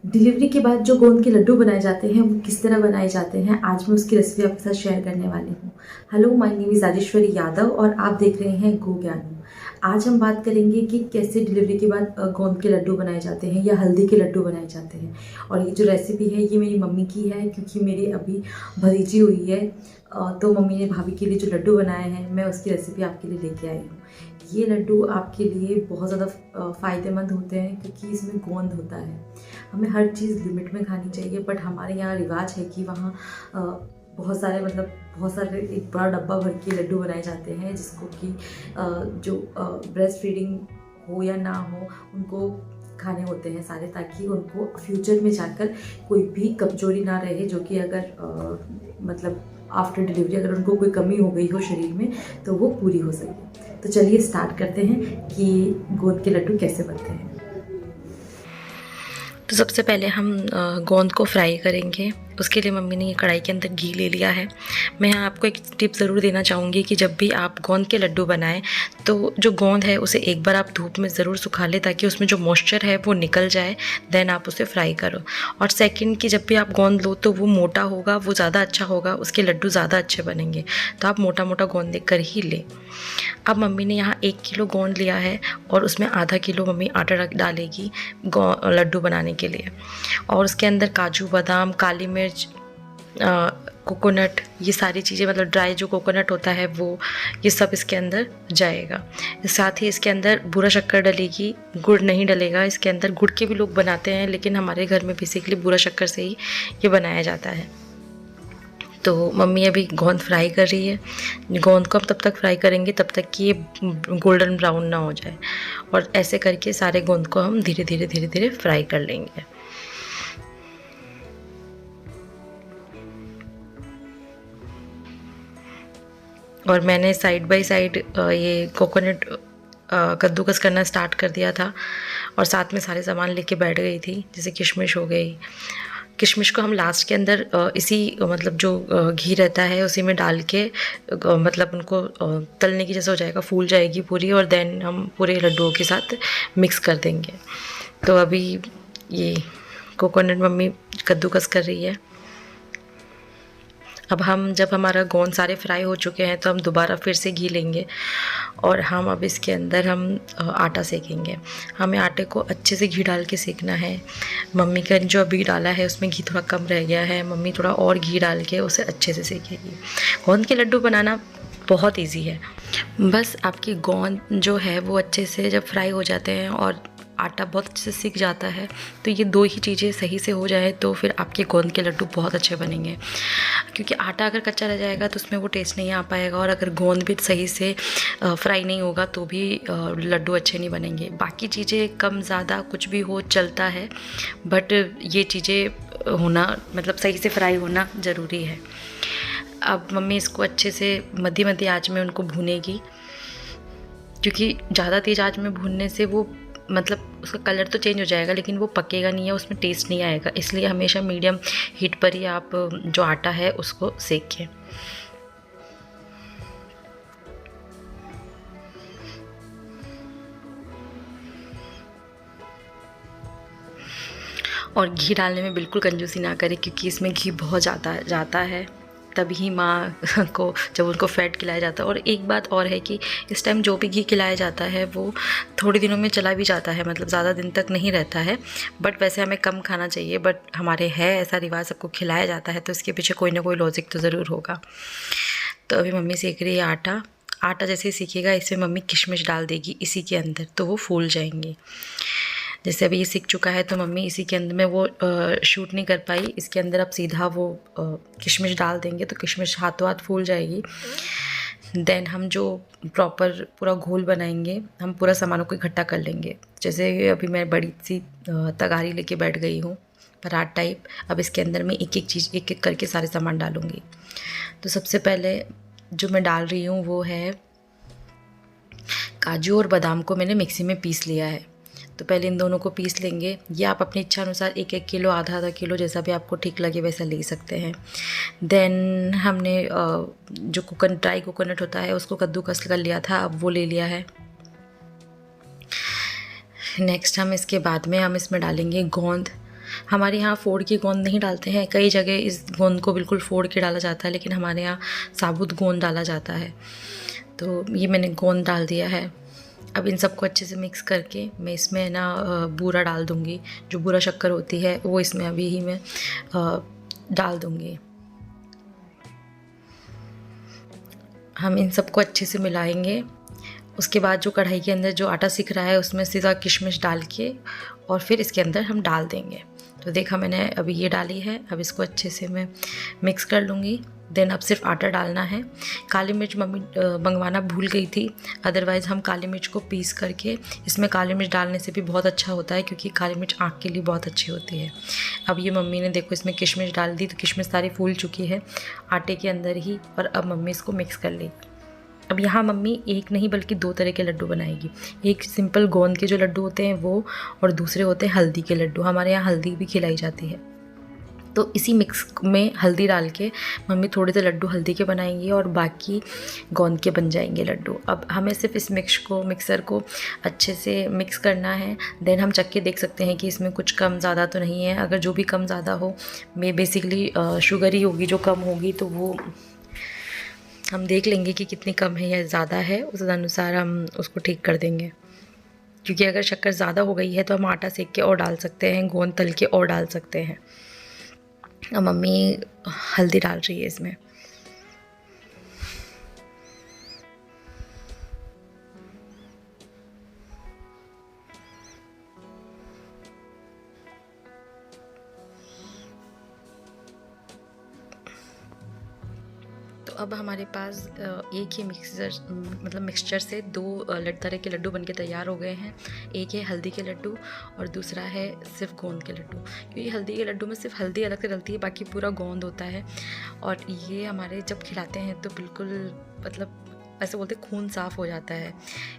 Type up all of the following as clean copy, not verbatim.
Delivery के बाद जो गोंद के लड्डू बनाए जाते हैं वो किस तरह बनाए जाते हैं, आज मैं उसकी रेसिपी आपके साथ शेयर करने वाली हूँ। Hello, my name is Rajeshwari Yadav और आप देख रहे हैं गो ज्ञानू। आज हम बात करेंगे कि कैसे डिलीवरी के बाद गोंद के लड्डू बनाए जाते हैं या हल्दी के लड्डू बनाए जाते हैं। और ये जो रेसिपी है ये मेरी मम्मी की है, क्योंकि मेरी अभी भतीजी हुई है। तो मम्मी ने भाभी के लिए जो लड्डू बनाए हैं मैं उसकी रेसिपी आपके लिए लेके आई हूँ। ये लड्डू आपके लिए बहुत ज़्यादा फ़ायदेमंद होते हैं, क्योंकि इसमें गोंद होता है। हमें हर चीज़ लिमिट में खानी चाहिए, बट हमारे यहाँ रिवाज है कि वहाँ बहुत सारे एक बड़ा डब्बा भर के लड्डू बनाए जाते हैं, जिसको कि जो ब्रेस्ट फीडिंग हो या ना हो उनको खाने होते हैं सारे, ताकि उनको फ्यूचर में जाकर कोई भी कमजोरी ना रहे, जो कि अगर आफ्टर डिलीवरी अगर उनको कोई कमी हो गई हो शरीर में तो वो पूरी हो सके। तो चलिए स्टार्ट करते हैं कि गोंद के लड्डू कैसे बनते हैं। तो सबसे पहले हम गोंद को फ्राई करेंगे। उसके लिए मम्मी ने ये कढ़ाई के अंदर घी ले लिया है। मैं यहाँ आपको एक टिप ज़रूर देना चाहूँगी कि जब भी आप गोंद के लड्डू बनाएं तो जो गोंद है उसे एक बार आप धूप में ज़रूर सुखा लें, ताकि उसमें जो मॉइस्चर है वो निकल जाए। देन आप उसे फ्राई करो। और सेकंड कि जब भी आप गोंद लो तो वो मोटा होगा, वो ज़्यादा अच्छा होगा, उसके लड्डू ज़्यादा अच्छे बनेंगे। तो आप मोटा मोटा गोंद लेकर ही लें। अब मम्मी ने यहाँ 1 किलो गोंद लिया है और उसमें आधा किलो मम्मी आटा डालेगी लड्डू बनाने के लिए। और उसके अंदर काजू बादाम, काली मिर्च, कोकोनट, ये सारी चीज़ें, मतलब ड्राई जो कोकोनट होता है वो, ये सब इसके अंदर जाएगा। साथ ही इसके अंदर बूरा शक्कर डलेगी, गुड़ नहीं डलेगा। इसके अंदर गुड़ के भी लोग बनाते हैं, लेकिन हमारे घर में बेसिकली बूरा शक्कर से ही ये बनाया जाता है। तो मम्मी अभी गोंद फ्राई कर रही है। गोंद को हम तब तक फ्राई करेंगे तब तक कि ये गोल्डन ब्राउन ना हो जाए। और ऐसे करके सारे गोंद को हम धीरे धीरे फ्राई कर लेंगे। और मैंने साइड बाय साइड ये कोकोनट कद्दूकस करना स्टार्ट कर दिया था, और साथ में सारे सामान लेके बैठ गई थी। जैसे किशमिश हो गई। किशमिश को हम लास्ट के अंदर इसी जो घी रहता है उसी में डाल के मतलब उनको तलने की जैसा हो जाएगा, फूल जाएगी पूरी, और देन हम पूरे लड्डुओं के साथ मिक्स कर देंगे। तो अभी ये कोकोनट मम्मी कद्दूकस कर रही है। अब जब हमारा गोंद सारे फ्राई हो चुके हैं तो हम दोबारा फिर से घी लेंगे और हम अब इसके अंदर हम आटा सेकेंगे। हमें आटे को अच्छे से घी डाल के सेकना है। मम्मी का जो अभी डाला है उसमें घी थोड़ा कम रह गया है, मम्मी थोड़ा और घी डाल के उसे अच्छे से सेकेगी। गोंद के लड्डू बनाना बहुत इजी है। बस आपकी गोंद जो है वो अच्छे से जब फ्राई हो जाते हैं और आटा बहुत अच्छे से सीख जाता है, तो ये दो ही चीज़ें सही से हो जाए तो फिर आपके गोंद के लड्डू बहुत अच्छे बनेंगे। क्योंकि आटा अगर कच्चा रह जाएगा तो उसमें वो टेस्ट नहीं आ पाएगा, और अगर गोंद भी सही से फ्राई नहीं होगा तो भी लड्डू अच्छे नहीं बनेंगे। बाकी चीज़ें कम ज़्यादा कुछ भी हो चलता है, बट ये चीज़ें होना सही से फ्राई होना ज़रूरी है। अब मम्मी इसको अच्छे से मध्य आंच में उनको भूनेगी, क्योंकि ज़्यादा तेज़ आंच में भूनने से वो उसका कलर तो चेंज हो जाएगा लेकिन वो पकेगा नहीं है, उसमें टेस्ट नहीं आएगा। इसलिए हमेशा मीडियम हीट पर ही आप जो आटा है उसको सेकें। और घी डालने में बिल्कुल कंजूसी ना करें, क्योंकि इसमें घी बहुत ज़्यादा जाता है, तभी माँ को जब उनको फैट खिलाया जाता है। और एक बात और है कि इस टाइम जो भी घी खिलाया जाता है वो थोड़े दिनों में चला भी जाता है, ज़्यादा दिन तक नहीं रहता है। बट वैसे हमें कम खाना चाहिए, बट हमारे है ऐसा रिवाज, सबको खिलाया जाता है, तो इसके पीछे कोई ना कोई लॉजिक तो ज़रूर होगा। तो अभी मम्मी सेक रही है आटा। आटा जैसे ही सीखेगा इसमें मम्मी किशमिश डाल देगी इसी के अंदर, तो वो फूल जाएंगे। जैसे अभी ये सीख चुका है तो मम्मी इसी के अंदर में वो शूट नहीं कर पाई, इसके अंदर अब सीधा वो किशमिश डाल देंगे तो किशमिश हाथों हाथ फूल जाएगी। देन हम जो प्रॉपर पूरा घोल बनाएंगे, हम पूरा सामानों को इकट्ठा कर लेंगे। जैसे अभी मैं बड़ी सी तगारी लेके बैठ गई हूँ, परात टाइप। अब इसके अंदर मैं एक एक करके सारे सामान डालूँगी। तो सबसे पहले जो मैं डाल रही हूँ वो है काजू और बादाम को मैंने मिक्सी में पीस लिया है। तो पहले इन दोनों को पीस लेंगे। ये आप अपनी इच्छा अनुसार 1-1 किलो, आधा किलो, जैसा भी आपको ठीक लगे वैसा ले सकते हैं। देन हमने जो ड्राई कोकोनट होता है उसको कद्दूकस कर लिया था, अब वो ले लिया है। नेक्स्ट हम इसके बाद में हम इसमें डालेंगे गोंद। हमारे यहाँ फोड़ के गोंद नहीं डालते हैं, कई जगह इस गोंद को बिल्कुल फोड़ के डाला जाता है, लेकिन हमारे यहाँ साबुत गोंद डाला जाता है। तो ये मैंने गोंद डाल दिया है। अब इन सबको अच्छे से मिक्स करके मैं इसमें ना बूरा डाल दूँगी। जो बूरा शक्कर होती है वो इसमें अभी ही मैं डाल दूँगी। हम इन सबको अच्छे से मिलाएंगे। उसके बाद जो कढ़ाई के अंदर जो आटा सिक रहा है उसमें सीधा किशमिश डाल के और फिर इसके अंदर हम डाल देंगे। तो देखा मैंने अभी ये डाली है। अब इसको अच्छे से मैं मिक्स कर लूँगी। देन अब सिर्फ आटा डालना है। काली मिर्च मम्मी मंगवाना भूल गई थी, अदरवाइज़ हम काली मिर्च को पीस करके इसमें काली मिर्च डालने से भी बहुत अच्छा होता है, क्योंकि काली मिर्च आँख के लिए बहुत अच्छी होती है। अब ये मम्मी ने देखो इसमें किशमिश डाल दी, तो किशमिश सारी फूल चुकी है आटे के अंदर ही। और अब मम्मी इसको मिक्स कर लेगी। अब यहाँ मम्मी एक नहीं बल्कि 2 तरह के लड्डू बनाएगी। एक सिंपल गोंद के जो लड्डू होते हैं वो, और दूसरे होते हैं हल्दी के लड्डू। हमारे यहाँ हल्दी भी खिलाई जाती है। तो इसी मिक्स में हल्दी डाल के मम्मी थोड़े से लड्डू हल्दी के बनाएंगी और बाकी गोंद के बन जाएंगे लड्डू। अब हमें सिर्फ इस मिक्सर को अच्छे से मिक्स करना है। देन हम चख के देख सकते हैं कि इसमें कुछ कम ज़्यादा तो नहीं है। अगर जो भी कम ज़्यादा हो, मैं बेसिकली शुगर ही होगी जो कम होगी, तो वो हम देख लेंगे कि कितनी कम है या ज़्यादा है, उस अनुसार हम उसको ठीक कर देंगे। क्योंकि अगर शक्कर ज़्यादा हो गई है तो हम आटा सेक के और डाल सकते हैं, गोंद तल के और डाल सकते हैं। अब मम्मी हल्दी डाल रही है इसमें। तो अब हमारे पास एक ही मिक्सचर से 2 तरह के लड्डू बनके तैयार हो गए हैं। एक है हल्दी के लड्डू और दूसरा है सिर्फ गोंद के लड्डू। क्योंकि हल्दी के लड्डू में सिर्फ हल्दी अलग से डलती है, बाकी पूरा गोंद होता है। और ये हमारे जब खिलाते हैं तो बिल्कुल मतलब ऐसे बोलते खून साफ़ हो जाता है,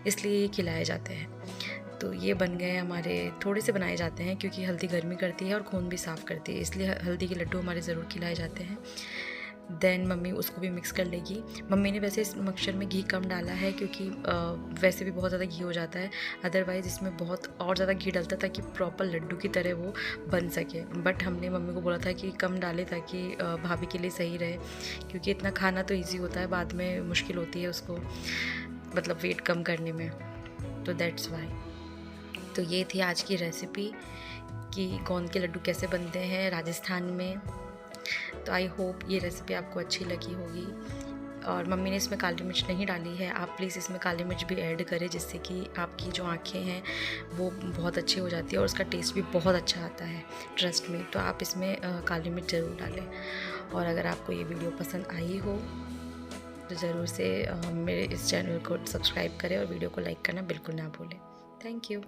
इसलिए ये खिलाए जाते हैं। तो ये बन गए हमारे, थोड़े से बनाए जाते हैं क्योंकि हल्दी गर्मी करती है और खून भी साफ़ करती है, इसलिए हल्दी के लड्डू हमारे ज़रूर खिलाए जाते हैं। देन मम्मी उसको भी मिक्स कर लेगी। मम्मी ने वैसे इस मिक्सचर में घी कम डाला है, क्योंकि वैसे भी बहुत ज़्यादा घी हो जाता है। अदरवाइज़ इसमें बहुत और ज़्यादा घी डलता ताकि प्रॉपर लड्डू की तरह वो बन सके। बट हमने मम्मी को बोला था कि कम डाले ताकि भाभी के लिए सही रहे, क्योंकि इतना खाना तो ईजी होता है, बाद में मुश्किल होती है उसको मतलब वेट कम करने में, तो दैट्स वाई। तो ये थी आज की रेसिपी कि गोंद के लड्डू कैसे बनते हैं राजस्थान में। तो आई होप ये रेसिपी आपको अच्छी लगी होगी। और मम्मी ने इसमें काली मिर्च नहीं डाली है, आप प्लीज़ इसमें काली मिर्च भी ऐड करें, जिससे कि आपकी जो आँखें हैं वो बहुत अच्छी हो जाती है और उसका टेस्ट भी बहुत अच्छा आता है, ट्रस्ट में। तो आप इसमें काली मिर्च ज़रूर डालें। और अगर आपको ये वीडियो पसंद आई हो तो ज़रूर से मेरे इस चैनल को सब्सक्राइब करें और वीडियो को लाइक करना बिल्कुल ना भूलें। Thank you.